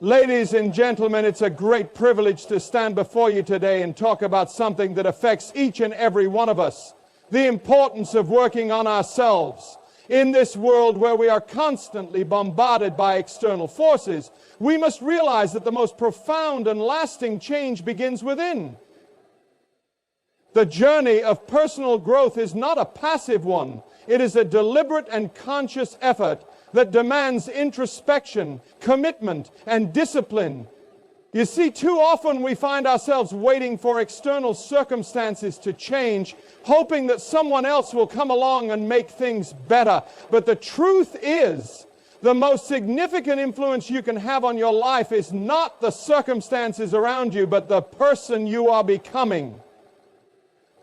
Ladies and gentlemen, it's a great privilege to stand before you today and talk about something that affects each and every one of us. The importance of working on ourselves. In this world where we are constantly bombarded by external forces, we must realize that the most profound and lasting change begins within. The journey of personal growth is not a passive one. It is a deliberate and conscious effort that demands introspection, commitment, and discipline. You see, too often we find ourselves waiting for external circumstances to change, hoping that someone else will come along and make things better. But the truth is, the most significant influence you can have on your life is not the circumstances around you, but the person you are becoming.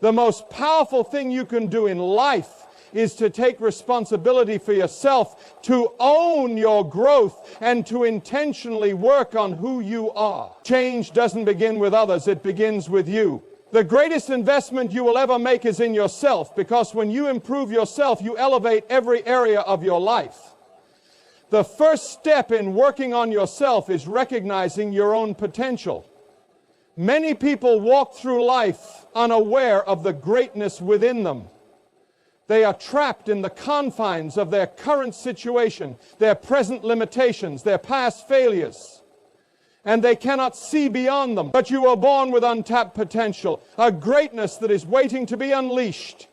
The most powerful thing you can do in life is to take responsibility for yourself, to own your growth, and to intentionally work on who you are. Change doesn't begin with others, it begins with you. The greatest investment you will ever make is in yourself, because when you improve yourself, you elevate every area of your life. The first step in working on yourself is recognizing your own potential. Many people walk through life unaware of the greatness within them. They are trapped in the confines of their current situation, their present limitations, their past failures, and they cannot see beyond them. But you were born with untapped potential, a greatness that is waiting to be unleashed.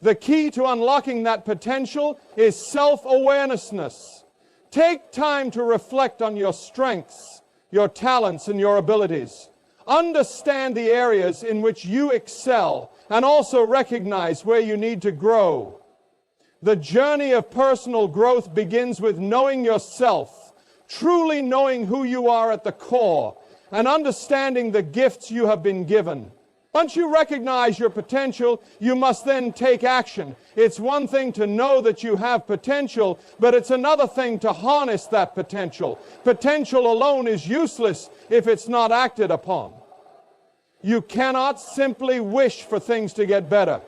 The key to unlocking that potential is self-awareness. Take time to reflect on your strengths, your talents, and your abilities. Understand the areas in which you excel and also recognize where you need to grow. The journey of personal growth begins with knowing yourself, truly knowing who you are at the core, and understanding the gifts you have been given. Once you recognize your potential, you must then take action. It's one thing to know that you have potential, but it's another thing to harness that potential. Potential alone is useless if it's not acted upon. You cannot simply wish for things to get better.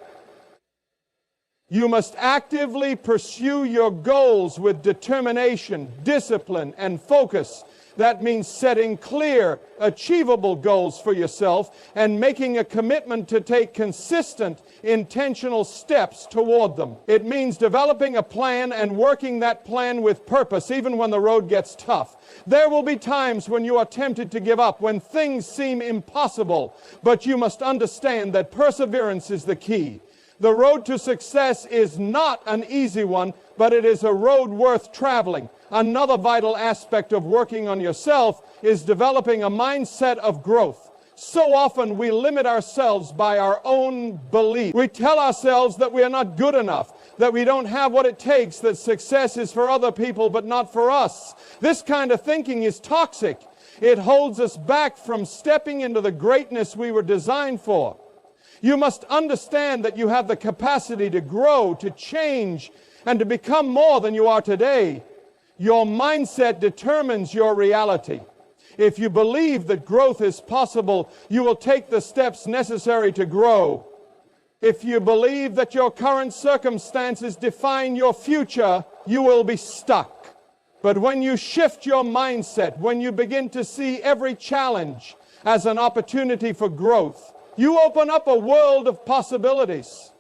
You must actively pursue your goals with determination, discipline, and focus. That means setting clear, achievable goals for yourself and making a commitment to take consistent, intentional steps toward them. It means developing a plan and working that plan with purpose, even when the road gets tough. There will be times when you are tempted to give up, when things seem impossible, but you must understand that perseverance is the key. The road to success is not an easy one, but it is a road worth traveling. Another vital aspect of working on yourself is developing a mindset of growth. So often we limit ourselves by our own belief. We tell ourselves that we are not good enough, that we don't have what it takes, that success is for other people but not for us. This kind of thinking is toxic. It holds us back from stepping into the greatness we were designed for. You must understand that you have the capacity to grow, to change, and to become more than you are today. Your mindset determines your reality. If you believe that growth is possible, you will take the steps necessary to grow. If you believe that your current circumstances define your future, you will be stuck. But when you shift your mindset, when you begin to see every challenge as an opportunity for growth, you open up a world of possibilities.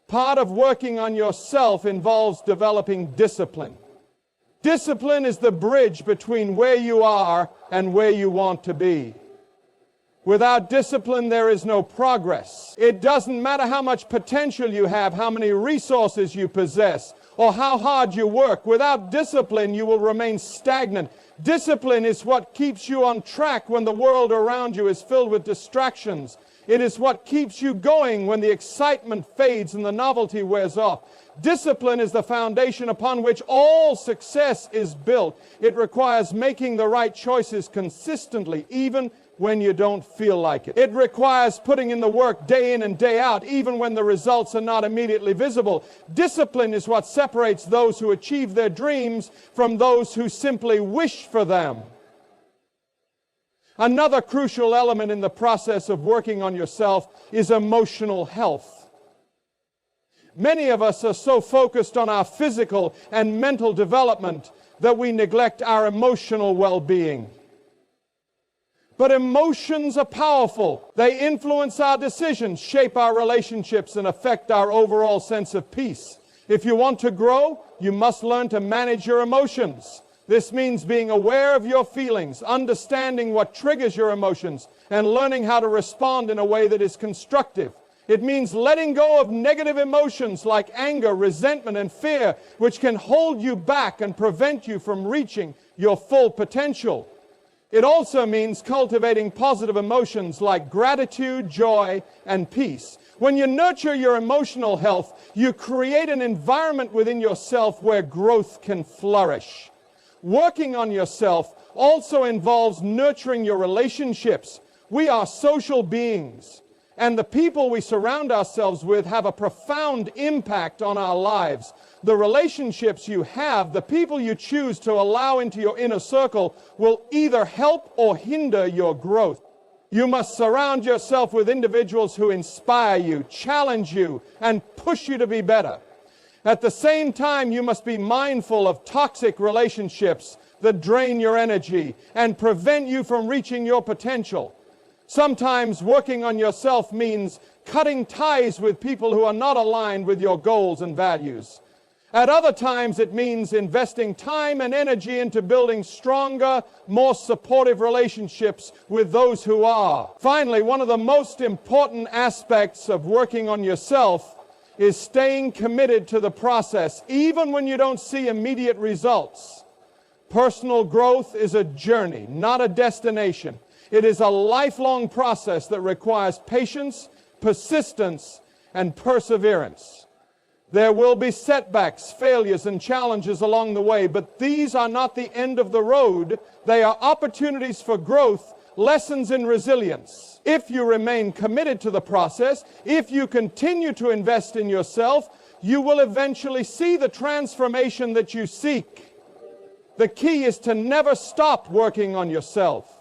Part of working on yourself involves developing discipline. Discipline is the bridge between where you are and where you want to be. Without discipline, there is no progress. It doesn't matter how much potential you have, how many resources you possess, or how hard you work. Without discipline, you will remain stagnant. Discipline is what keeps you on track when the world around you is filled with distractions. It is what keeps you going when the excitement fades and the novelty wears off. Discipline is the foundation upon which all success is built. It requires making the right choices consistently, even when you don't feel like it. It requires putting in the work day in and day out, even when the results are not immediately visible. Discipline is what separates those who achieve their dreams from those who simply wish for them. Another crucial element in the process of working on yourself is emotional health. Many of us are so focused on our physical and mental development that we neglect our emotional well-being. But emotions are powerful. They influence our decisions, shape our relationships, and affect our overall sense of peace. If you want to grow, you must learn to manage your emotions. This means being aware of your feelings, understanding what triggers your emotions, and learning how to respond in a way that is constructive. It means letting go of negative emotions like anger, resentment, and fear, which can hold you back and prevent you from reaching your full potential. It also means cultivating positive emotions like gratitude, joy, and peace. When you nurture your emotional health, you create an environment within yourself where growth can flourish. Working on yourself also involves nurturing your relationships. We are social beings, and the people we surround ourselves with have a profound impact on our lives. The relationships you have, the people you choose to allow into your inner circle, will either help or hinder your growth. You must surround yourself with individuals who inspire you, challenge you, and push you to be better. At the same time, you must be mindful of toxic relationships that drain your energy and prevent you from reaching your potential. Sometimes working on yourself means cutting ties with people who are not aligned with your goals and values. At other times, it means investing time and energy into building stronger, more supportive relationships with those who are. Finally, one of the most important aspects of working on yourself is staying committed to the process, even when you don't see immediate results. Personal growth is a journey, not a destination. It is a lifelong process that requires patience, persistence, and perseverance. There will be setbacks, failures, and challenges along the way, but these are not the end of the road. They are opportunities for growth, lessons in resilience. If you remain committed to the process, if you continue to invest in yourself, you will eventually see the transformation that you seek. The key is to never stop working on yourself.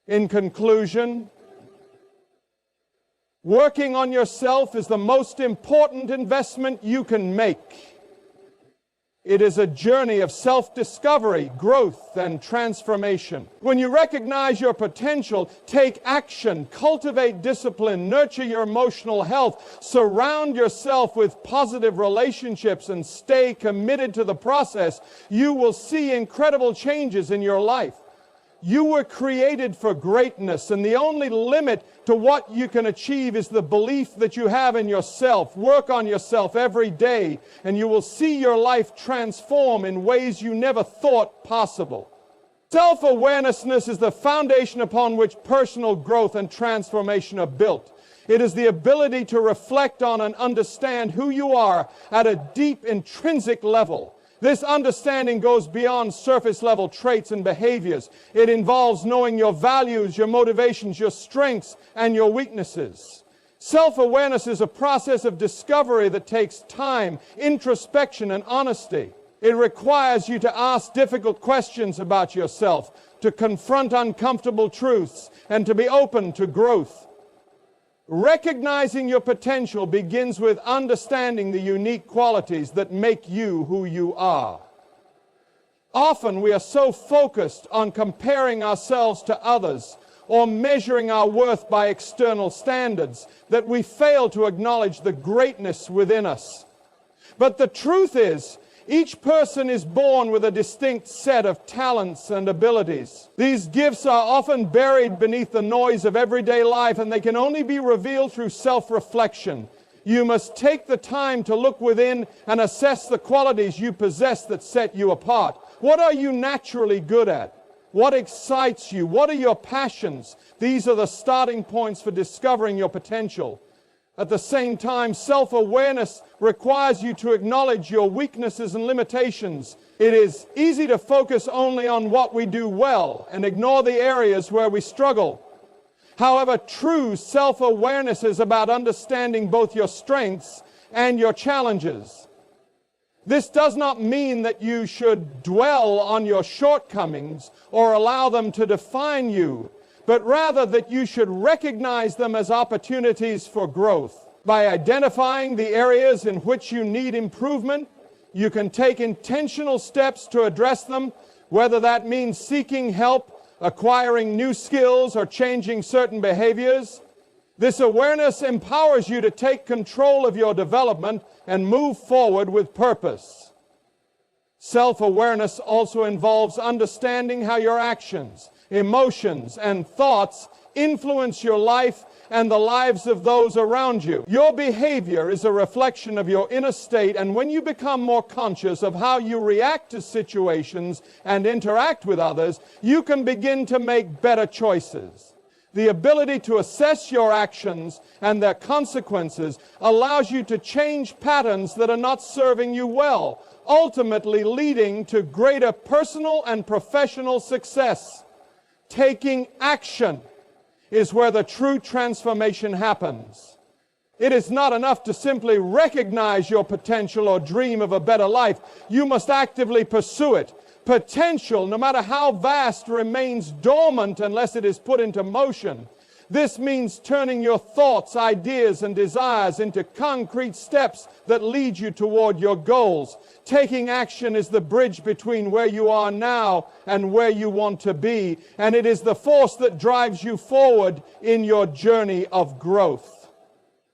In conclusion, working on yourself is the most important investment you can make. It is a journey of self-discovery, growth, and transformation. When you recognize your potential, take action, cultivate discipline, nurture your emotional health, surround yourself with positive relationships, and stay committed to the process, you will see incredible changes in your life. You were created for greatness, and the only limit to what you can achieve is the belief that you have in yourself. Work on yourself every day, and you will see your life transform in ways you never thought possible. Self-awareness is the foundation upon which personal growth and transformation are built. It is the ability to reflect on and understand who you are at a deep intrinsic level. This understanding goes beyond surface-level traits and behaviors. It involves knowing your values, your motivations, your strengths, and your weaknesses. Self-awareness is a process of discovery that takes time, introspection, and honesty. It requires you to ask difficult questions about yourself, to confront uncomfortable truths, and to be open to growth. Recognizing your potential begins with understanding the unique qualities that make you who you are. Often we are so focused on comparing ourselves to others or measuring our worth by external standards that we fail to acknowledge the greatness within us. But the truth is, each person is born with a distinct set of talents and abilities. These gifts are often buried beneath the noise of everyday life, and they can only be revealed through self-reflection. You must take the time to look within and assess the qualities you possess that set you apart. What are you naturally good at? What excites you? What are your passions? These are the starting points for discovering your potential. At the same time, self-awareness requires you to acknowledge your weaknesses and limitations. It is easy to focus only on what we do well and ignore the areas where we struggle. However, true self-awareness is about understanding both your strengths and your challenges. This does not mean that you should dwell on your shortcomings or allow them to define you, but rather that you should recognize them as opportunities for growth. By identifying the areas in which you need improvement, you can take intentional steps to address them, whether that means seeking help, acquiring new skills, or changing certain behaviors. This awareness empowers you to take control of your development and move forward with purpose. Self-awareness also involves understanding how your actions, emotions, and thoughts influence your life and the lives of those around you. Your behavior is a reflection of your inner state, and when you become more conscious of how you react to situations and interact with others, you can begin to make better choices. The ability to assess your actions and their consequences allows you to change patterns that are not serving you well, ultimately leading to greater personal and professional success. Taking action is where the true transformation happens. It is not enough to simply recognize your potential or dream of a better life. You must actively pursue it. Potential, no matter how vast, remains dormant unless it is put into motion. This means turning your thoughts, ideas, and desires into concrete steps that lead you toward your goals. Taking action is the bridge between where you are now and where you want to be, and it is the force that drives you forward in your journey of growth.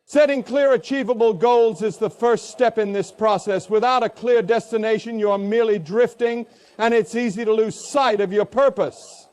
Setting clear, achievable goals is the first step in this process. Without a clear destination, you are merely drifting, and it's easy to lose sight of your purpose.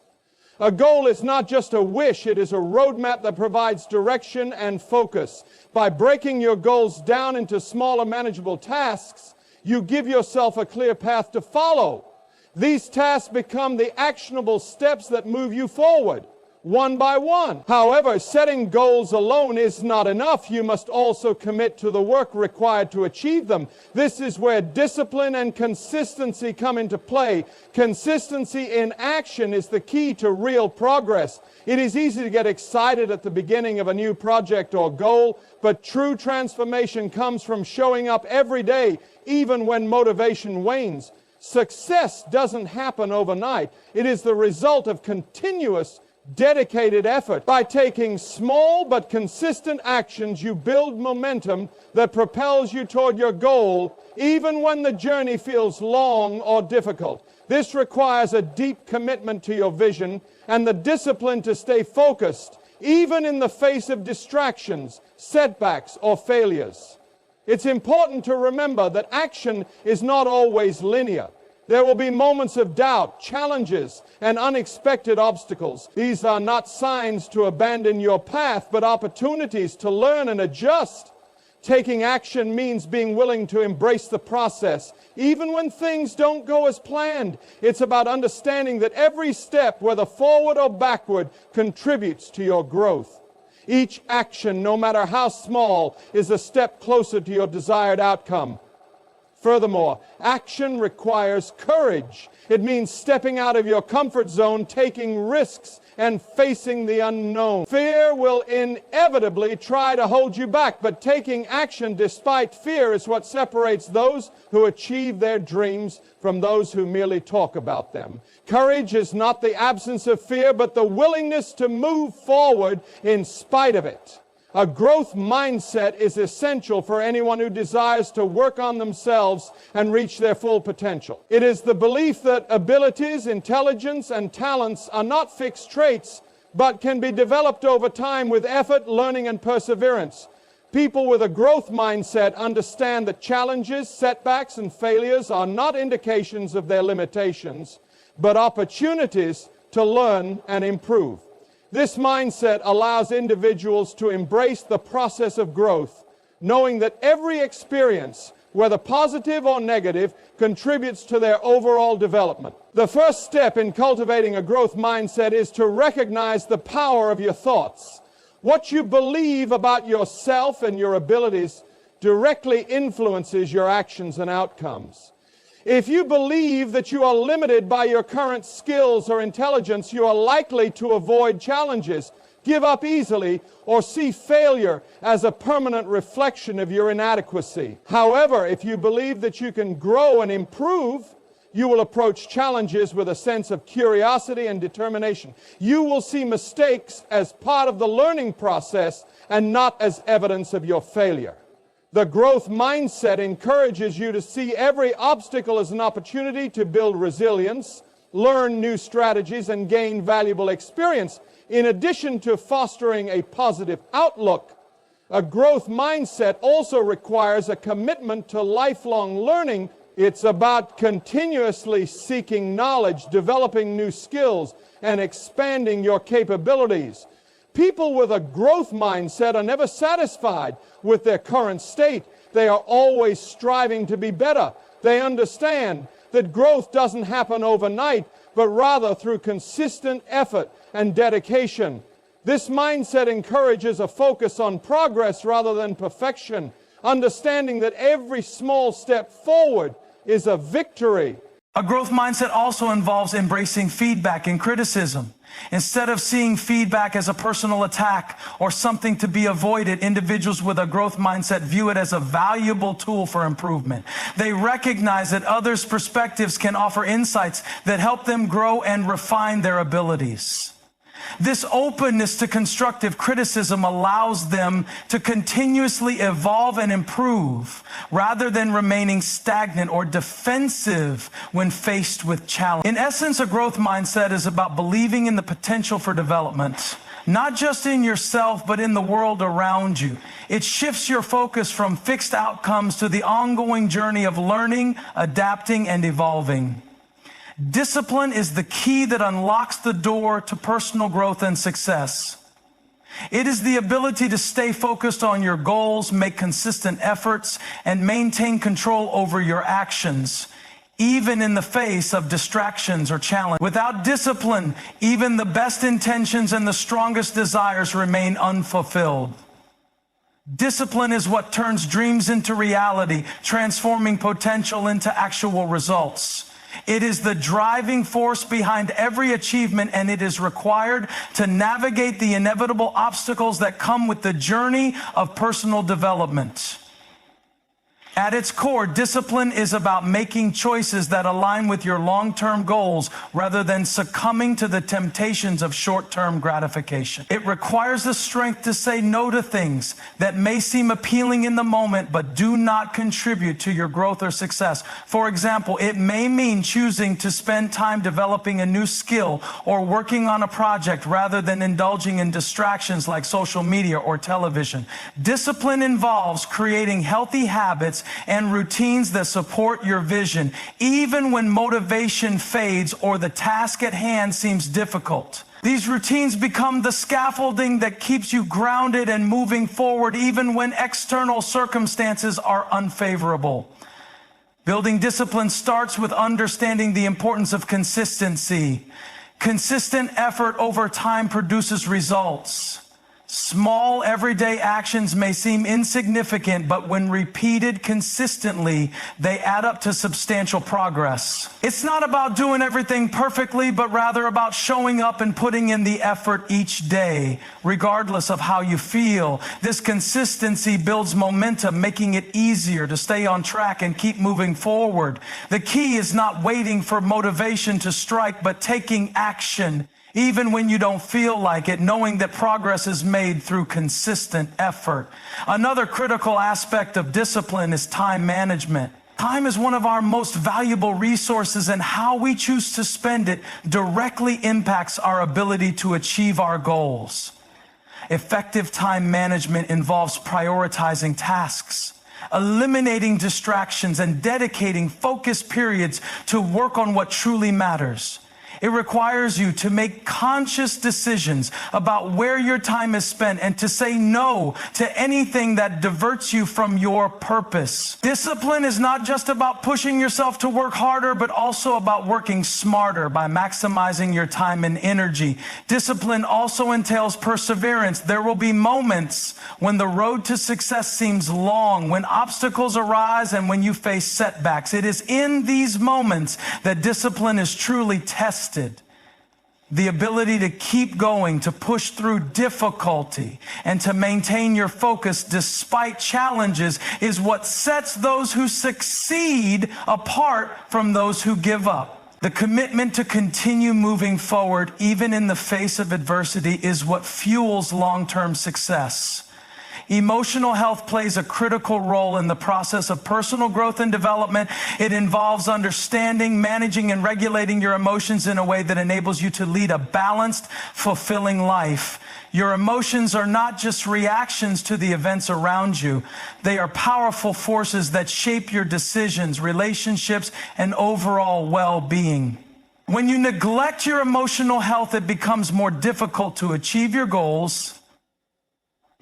A goal is not just a wish, it is a roadmap that provides direction and focus. By breaking your goals down into smaller, manageable tasks, you give yourself a clear path to follow. These tasks become the actionable steps that move you forward, one by one. However, setting goals alone is not enough. You must also commit to the work required to achieve them. This is where discipline and consistency come into play. Consistency in action is the key to real progress. It is easy to get excited at the beginning of a new project or goal, but true transformation comes from showing up every day, even when motivation wanes. Success doesn't happen overnight. It is the result of continuous dedicated effort. By taking small but consistent actions, you build momentum that propels you toward your goal, even when the journey feels long or difficult. This requires a deep commitment to your vision and the discipline to stay focused, even in the face of distractions, setbacks, or failures. It's important to remember that action is not always linear. There will be moments of doubt, challenges, and unexpected obstacles. These are not signs to abandon your path, but opportunities to learn and adjust. Taking action means being willing to embrace the process, even when things don't go as planned. It's about understanding that every step, whether forward or backward, contributes to your growth. Each action, no matter how small, is a step closer to your desired outcome. Furthermore, action requires courage. It means stepping out of your comfort zone, taking risks, and facing the unknown. Fear will inevitably try to hold you back, but taking action despite fear is what separates those who achieve their dreams from those who merely talk about them. Courage is not the absence of fear, but the willingness to move forward in spite of it. A growth mindset is essential for anyone who desires to work on themselves and reach their full potential. It is the belief that abilities, intelligence, and talents are not fixed traits, but can be developed over time with effort, learning, and perseverance. People with a growth mindset understand that challenges, setbacks, and failures are not indications of their limitations, but opportunities to learn and improve. This mindset allows individuals to embrace the process of growth, knowing that every experience, whether positive or negative, contributes to their overall development. The first step in cultivating a growth mindset is to recognize the power of your thoughts. What you believe about yourself and your abilities directly influences your actions and outcomes. If you believe that you are limited by your current skills or intelligence, you are likely to avoid challenges, give up easily, or see failure as a permanent reflection of your inadequacy. However, if you believe that you can grow and improve, you will approach challenges with a sense of curiosity and determination. You will see mistakes as part of the learning process and not as evidence of your failure. The growth mindset encourages you to see every obstacle as an opportunity to build resilience, learn new strategies, and gain valuable experience. In addition to fostering a positive outlook, a growth mindset also requires a commitment to lifelong learning. It's about continuously seeking knowledge, developing new skills, and expanding your capabilities. People with a growth mindset are never satisfied with their current state. They are always striving to be better. They understand that growth doesn't happen overnight, but rather through consistent effort and dedication. This mindset encourages a focus on progress rather than perfection, understanding that every small step forward is a victory. A growth mindset also involves embracing feedback and criticism. Instead of seeing feedback as a personal attack or something to be avoided, individuals with a growth mindset view it as a valuable tool for improvement. They recognize that others' perspectives can offer insights that help them grow and refine their abilities. This openness to constructive criticism allows them to continuously evolve and improve rather than remaining stagnant or defensive when faced with challenge. In essence, a growth mindset is about believing in the potential for development, not just in yourself, but in the world around you. It shifts your focus from fixed outcomes to the ongoing journey of learning, adapting, and evolving. Discipline is the key that unlocks the door to personal growth and success. It is the ability to stay focused on your goals, make consistent efforts, and maintain control over your actions, even in the face of distractions or challenge. Without discipline, even the best intentions and the strongest desires remain unfulfilled. Discipline is what turns dreams into reality, transforming potential into actual results. It is the driving force behind every achievement, and it is required to navigate the inevitable obstacles that come with the journey of personal development. At its core, discipline is about making choices that align with your long-term goals rather than succumbing to the temptations of short-term gratification. It requires the strength to say no to things that may seem appealing in the moment but do not contribute to your growth or success. For example, it may mean choosing to spend time developing a new skill or working on a project rather than indulging in distractions like social media or television. Discipline involves creating healthy habits and routines that support your vision, even when motivation fades or the task at hand seems difficult. These routines become the scaffolding that keeps you grounded and moving forward, even when external circumstances are unfavorable. Building discipline starts with understanding the importance of consistency. Consistent effort over time produces results. Small everyday actions may seem insignificant, but when repeated consistently, they add up to substantial progress. It's not about doing everything perfectly, but rather about showing up and putting in the effort each day, regardless of how you feel. This consistency builds momentum, making it easier to stay on track and keep moving forward. The key is not waiting for motivation to strike, but taking action. Even when you don't feel like it, knowing that progress is made through consistent effort. Another critical aspect of discipline is time management. Time is one of our most valuable resources, and how we choose to spend it directly impacts our ability to achieve our goals. Effective time management involves prioritizing tasks, eliminating distractions, and dedicating focused periods to work on what truly matters. It requires you to make conscious decisions about where your time is spent and to say no to anything that diverts you from your purpose. Discipline is not just about pushing yourself to work harder, but also about working smarter by maximizing your time and energy. Discipline also entails perseverance. There will be moments when the road to success seems long, when obstacles arise, and when you face setbacks. It is in these moments that discipline is truly tested. The ability to keep going, to push through difficulty, and to maintain your focus despite challenges is what sets those who succeed apart from those who give up. The commitment to continue moving forward, even in the face of adversity, is what fuels long-term success. Emotional health plays a critical role in the process of personal growth and development. It involves understanding, managing, and regulating your emotions in a way that enables you to lead a balanced, fulfilling life. Your emotions are not just reactions to the events around you. They are powerful forces that shape your decisions, relationships, and overall well-being. When you neglect your emotional health, it becomes more difficult to achieve your goals,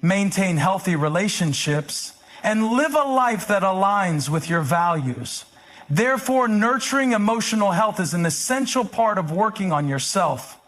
maintain healthy relationships, and live a life that aligns with your values. Therefore, nurturing emotional health is an essential part of working on yourself.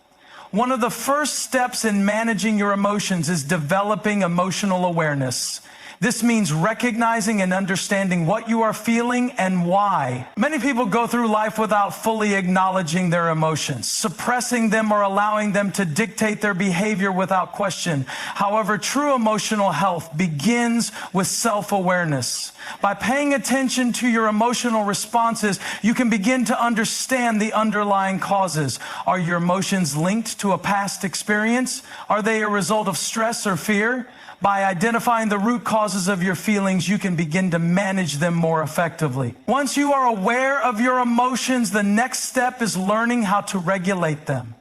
One of the first steps in managing your emotions is developing emotional awareness. This means recognizing and understanding what you are feeling and why. Many people go through life without fully acknowledging their emotions, suppressing them or allowing them to dictate their behavior without question. However, true emotional health begins with self-awareness. By paying attention to your emotional responses, you can begin to understand the underlying causes. Are your emotions linked to a past experience? Are they a result of stress or fear? By identifying the root causes of your feelings, you can begin to manage them more effectively. Once you are aware of your emotions, the next step is learning how to regulate them.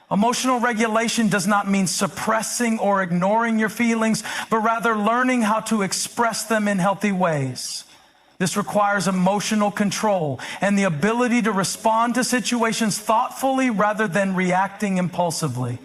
Emotional regulation does not mean suppressing or ignoring your feelings, but rather learning how to express them in healthy ways. This requires emotional control and the ability to respond to situations thoughtfully rather than reacting impulsively.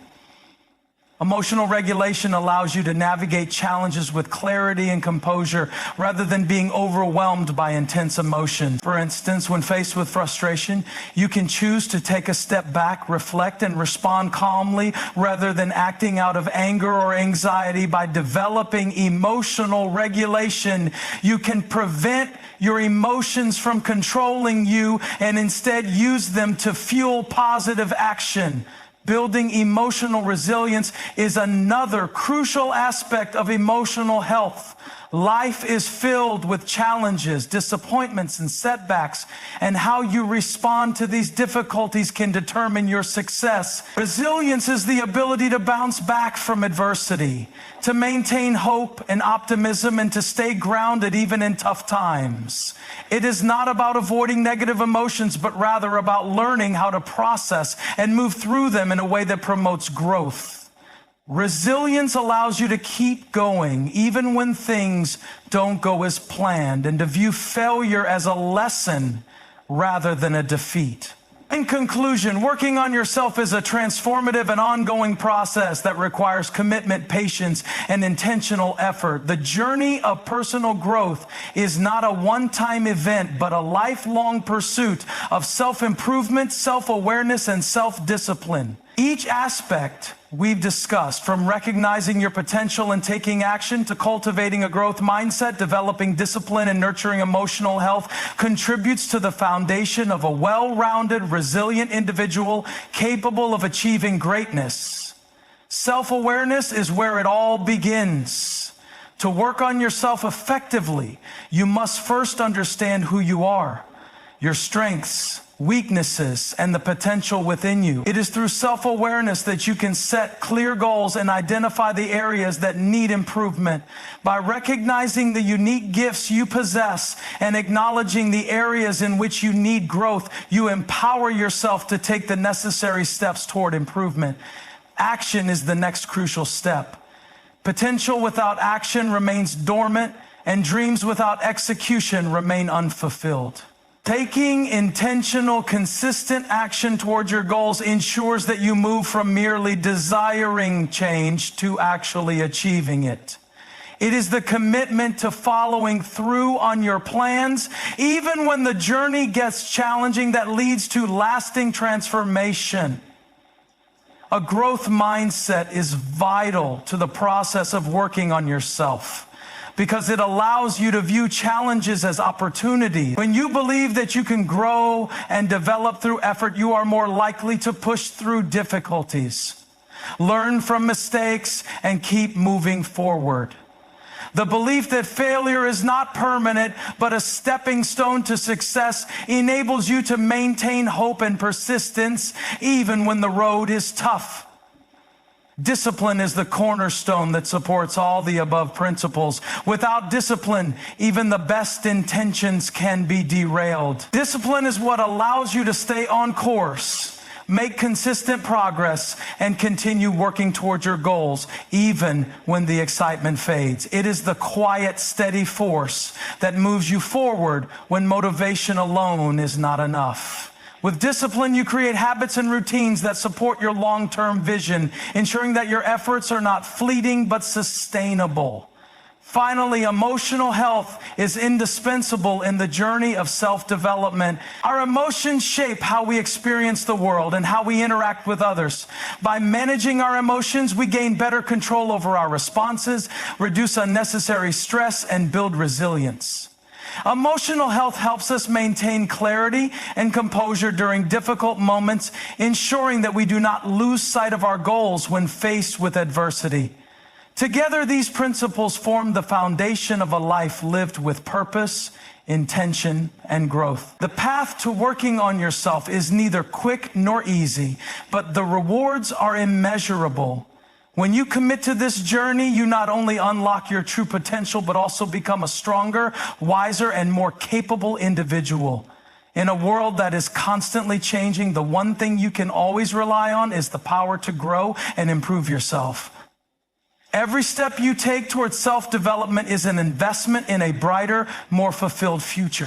Emotional regulation allows you to navigate challenges with clarity and composure rather than being overwhelmed by intense emotion. For instance, when faced with frustration, you can choose to take a step back, reflect, and respond calmly rather than acting out of anger or anxiety. By developing emotional regulation, you can prevent your emotions from controlling you and instead use them to fuel positive action. Building emotional resilience is another crucial aspect of emotional health. Life is filled with challenges, disappointments, and setbacks, and how you respond to these difficulties can determine your success. Resilience is the ability to bounce back from adversity, to maintain hope and optimism, and to stay grounded even in tough times. It is not about avoiding negative emotions, but rather about learning how to process and move through them in a way that promotes growth. Resilience allows you to keep going even when things don't go as planned, and to view failure as a lesson rather than a defeat. In conclusion, working on yourself is a transformative and ongoing process that requires commitment, patience, and intentional effort. The journey of personal growth is not a one-time event, but a lifelong pursuit of self-improvement, self-awareness, and self-discipline. Each aspect we've discussed, from recognizing your potential and taking action to cultivating a growth mindset, developing discipline, and nurturing emotional health, contributes to the foundation of a well-rounded, resilient individual capable of achieving greatness. Self-awareness is where it all begins. To work on yourself effectively, you must first understand who you are, your strengths, weaknesses, and the potential within you. It is through self-awareness that you can set clear goals and identify the areas that need improvement. By recognizing the unique gifts you possess and acknowledging the areas in which you need growth, you empower yourself to take the necessary steps toward improvement. Action is the next crucial step. Potential without action remains dormant, and dreams without execution remain unfulfilled. Taking intentional, consistent action towards your goals ensures that you move from merely desiring change to actually achieving it. It is the commitment to following through on your plans, even when the journey gets challenging, that leads to lasting transformation. A growth mindset is vital to the process of working on yourself, because it allows you to view challenges as opportunities. When you believe that you can grow and develop through effort, you are more likely to push through difficulties, learn from mistakes, and keep moving forward. The belief that failure is not permanent, but a stepping stone to success, enables you to maintain hope and persistence even when the road is tough. Discipline is the cornerstone that supports all the above principles. Without discipline, even the best intentions can be derailed. Discipline is what allows you to stay on course, make consistent progress, and continue working towards your goals, even when the excitement fades. It is the quiet, steady force that moves you forward when motivation alone is not enough. With discipline, you create habits and routines that support your long-term vision, ensuring that your efforts are not fleeting but sustainable. Finally, emotional health is indispensable in the journey of self-development. Our emotions shape how we experience the world and how we interact with others. By managing our emotions, we gain better control over our responses, reduce unnecessary stress, and build resilience. Emotional health helps us maintain clarity and composure during difficult moments, ensuring that we do not lose sight of our goals when faced with adversity. Together, these principles form the foundation of a life lived with purpose, intention, and growth. The path to working on yourself is neither quick nor easy, but the rewards are immeasurable. When you commit to this journey, you not only unlock your true potential, but also become a stronger, wiser, and more capable individual. In a world that is constantly changing, the one thing you can always rely on is the power to grow and improve yourself. Every step you take towards self-development is an investment in a brighter, more fulfilled future.